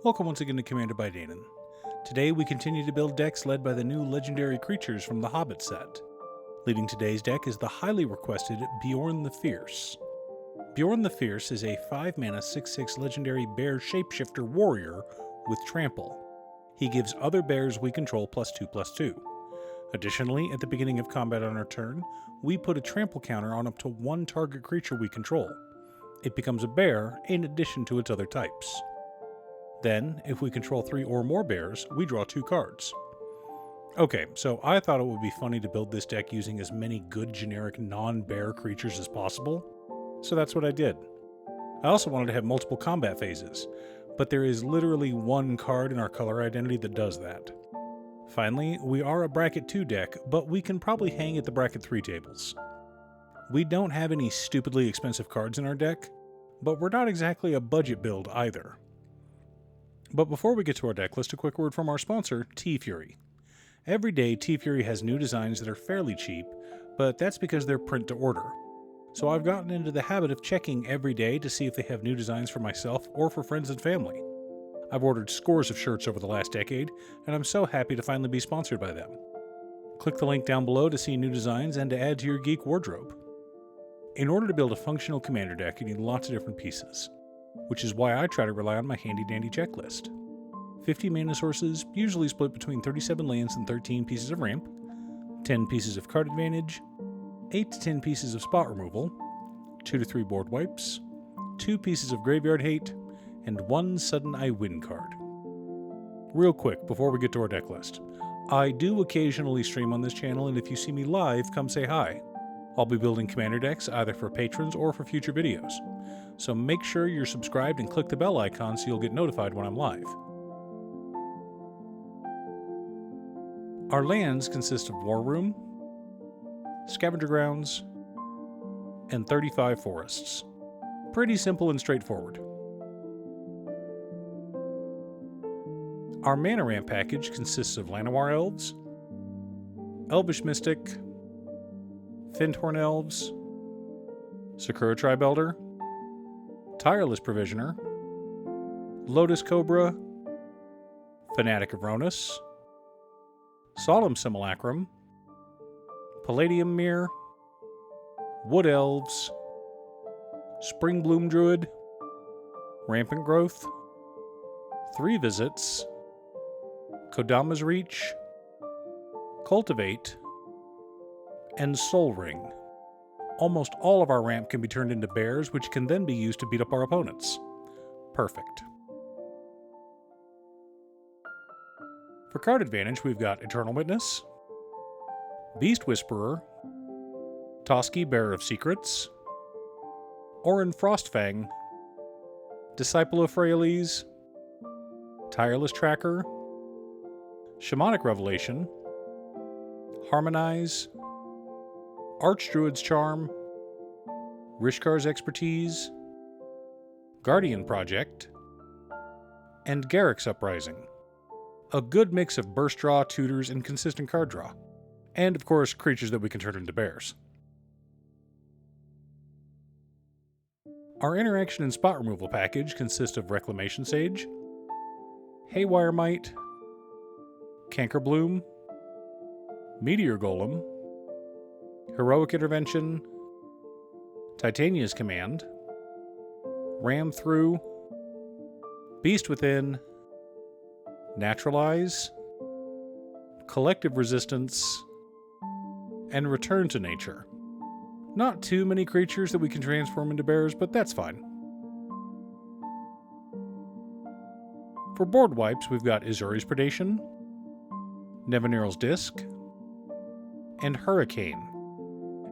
Welcome once again to Commanded by Danon. Today we continue to build decks led by the new legendary creatures from the Hobbit set. Leading today's deck is the highly requested Beorn the Fierce. Beorn the Fierce is a 5-mana 6/6 legendary bear shapeshifter warrior with trample. He gives other bears we control +2/+2. Additionally, at the beginning of combat on our turn, we put a trample counter on up to one target creature we control. It becomes a bear in addition to its other types. Then, if we control 3 or more bears, we draw 2 cards. Okay, so I thought it would be funny to build this deck using as many good generic non-bear creatures as possible, so that's what I did. I also wanted to have multiple combat phases, but there is literally one card in our color identity that does that. Finally, we are a bracket 2 deck, but we can probably hang at the bracket 3 tables. We don't have any stupidly expensive cards in our deck, but we're not exactly a budget build either. But before we get to our deck list, a quick word from our sponsor, T-Fury. Every day, T-Fury has new designs that are fairly cheap, but that's because they're print to order. So I've gotten into the habit of checking every day to see if they have new designs for myself or for friends and family. I've ordered scores of shirts over the last decade, and I'm so happy to finally be sponsored by them. Click the link down below to see new designs and to add to your geek wardrobe. In order to build a functional commander deck, you need lots of different pieces, which is why I try to rely on my handy-dandy checklist. 50 mana sources, usually split between 37 lands and 13 pieces of ramp, 10 pieces of card advantage, 8 to 10 pieces of spot removal, 2 to 3 board wipes, 2 pieces of graveyard hate, and 1 sudden I win card. Real quick, before we get to our deck list, I do occasionally stream on this channel, and if you see me live, come say hi. I'll be building commander decks either for patrons or for future videos, so make sure you're subscribed and click the bell icon so you'll get notified when I'm live. Our lands consist of War Room, Scavenger Grounds, and 35 forests. Pretty simple and straightforward. Our mana ramp package consists of Llanowar Elves, Elvish Mystic, Findhorn Elves, Sakura Tribe Elder, Tireless Provisioner, Lotus Cobra, Fanatic of Ronus, Solemn Simulacrum, Palladium Mirror, Wood Elves, Spring Bloom Druid, Rampant Growth, 3 Visits, Kodama's Reach, Cultivate, and Soul Ring. Almost all of our ramp can be turned into bears, which can then be used to beat up our opponents. Perfect. For card advantage, we've got Eternal Witness, Beast Whisperer, Toski Bearer of Secrets, Orin Frostfang, Disciple of Freyalise, Tireless Tracker, Shamanic Revelation, Harmonize, Archdruid's Charm, Rishkar's Expertise, Guardian Project, and Garrick's Uprising. A good mix of burst draw, tutors, and consistent card draw. And, of course, creatures that we can turn into bears. Our interaction and spot removal package consists of Reclamation Sage, Haywire Mite, Cankerbloom, Meteor Golem, Heroic Intervention, Titania's Command, Ram Through, Beast Within, Naturalize, Collective Resistance, and Return to Nature. Not too many creatures that we can transform into bears, but that's fine. For board wipes, we've got Izuri's Predation, Nevinyrral's Disc, and Hurricane.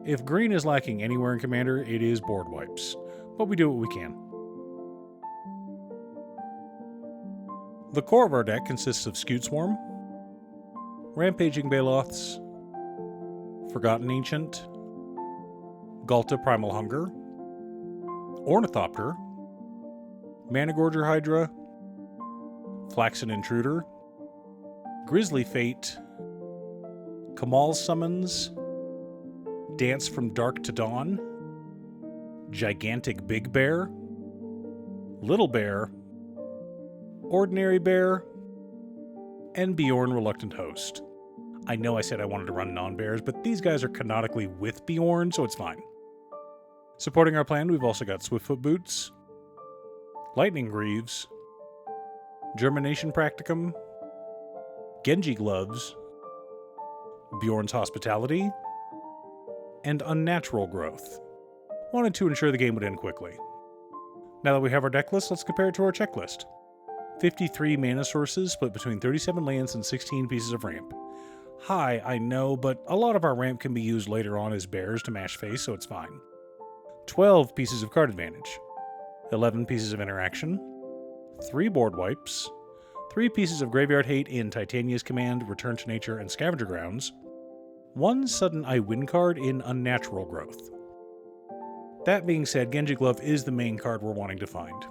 If green is lacking anywhere in Commander, it is board wipes, but we do what we can. The core of our deck consists of Scute Swarm, Rampaging Baloths, Forgotten Ancient, Galta Primal Hunger, Ornithopter, Managorger Hydra, Flaxen Intruder, Grizzly Fate, Kamal's Summons, Dance from Dark to Dawn, Gigantic Big Bear, Little Bear, Ordinary Bear, and Beorn Reluctant Host. I know I said I wanted to run non-bears, but these guys are canonically with Beorn, so it's fine. Supporting our plan, we've also got Swiftfoot Boots, Lightning Greaves, Germination Practicum, Genji Gloves, Beorn's Hospitality, and Unnatural Growth. Wanted to ensure the game would end quickly. Now that we have our deck list, let's compare it to our checklist. 53 mana sources split between 37 lands and 16 pieces of ramp. High, I know, but a lot of our ramp can be used later on as bears to mash face, so it's fine. 12 pieces of card advantage, 11 pieces of interaction, 3 board wipes, 3 pieces of graveyard hate in Titania's Command, Return to Nature, and Scavenger Grounds, 1 sudden I win card in Unnatural Growth. That being said, Genji Glove is the main card we're wanting to find.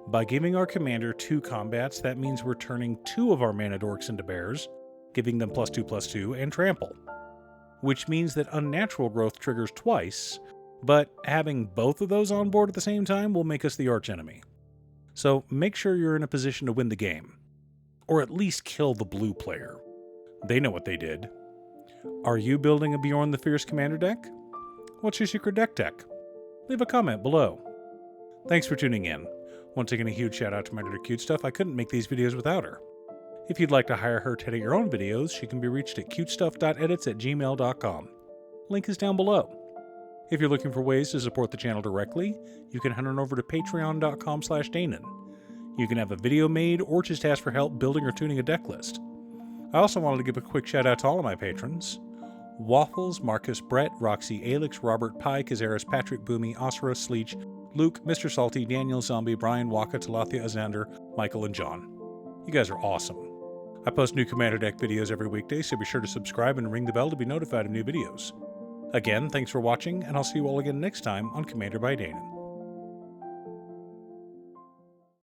By giving our commander 2 combats, that means we're turning 2 of our mana dorks into bears, giving them +2/+2 and trample. Which means that Unnatural Growth triggers twice, but having both of those on board at the same time will make us the archenemy. So make sure you're in a position to win the game. Or at least kill the blue player. They know what they did. Are you building a Beorn the Fierce commander deck? What's your secret deck tech? Leave a comment below. Thanks for tuning in. Once again, a huge shout out to my editor Cutestuff. I couldn't make these videos without her. If you'd like to hire her to edit your own videos, she can be reached at cutestuff.edits@gmail.com. Link is down below. If you're looking for ways to support the channel directly, you can head on over to patreon.com/Danon. You can have a video made or just ask for help building or tuning a deck list. I also wanted to give a quick shout out to all of my patrons. Waffles, Marcus, Brett, Roxy, Alix, Robert, Pi, Kazaris, Patrick, Boomy, Osra, Sleech, Luke, Mr. Salty, Daniel, Zombie, Brian, Waka, Talathia, Azander, Michael, and John. You guys are awesome. I post new Commander Deck videos every weekday, so be sure to subscribe and ring the bell to be notified of new videos. Again, thanks for watching, and I'll see you all again next time on Commander by Danon.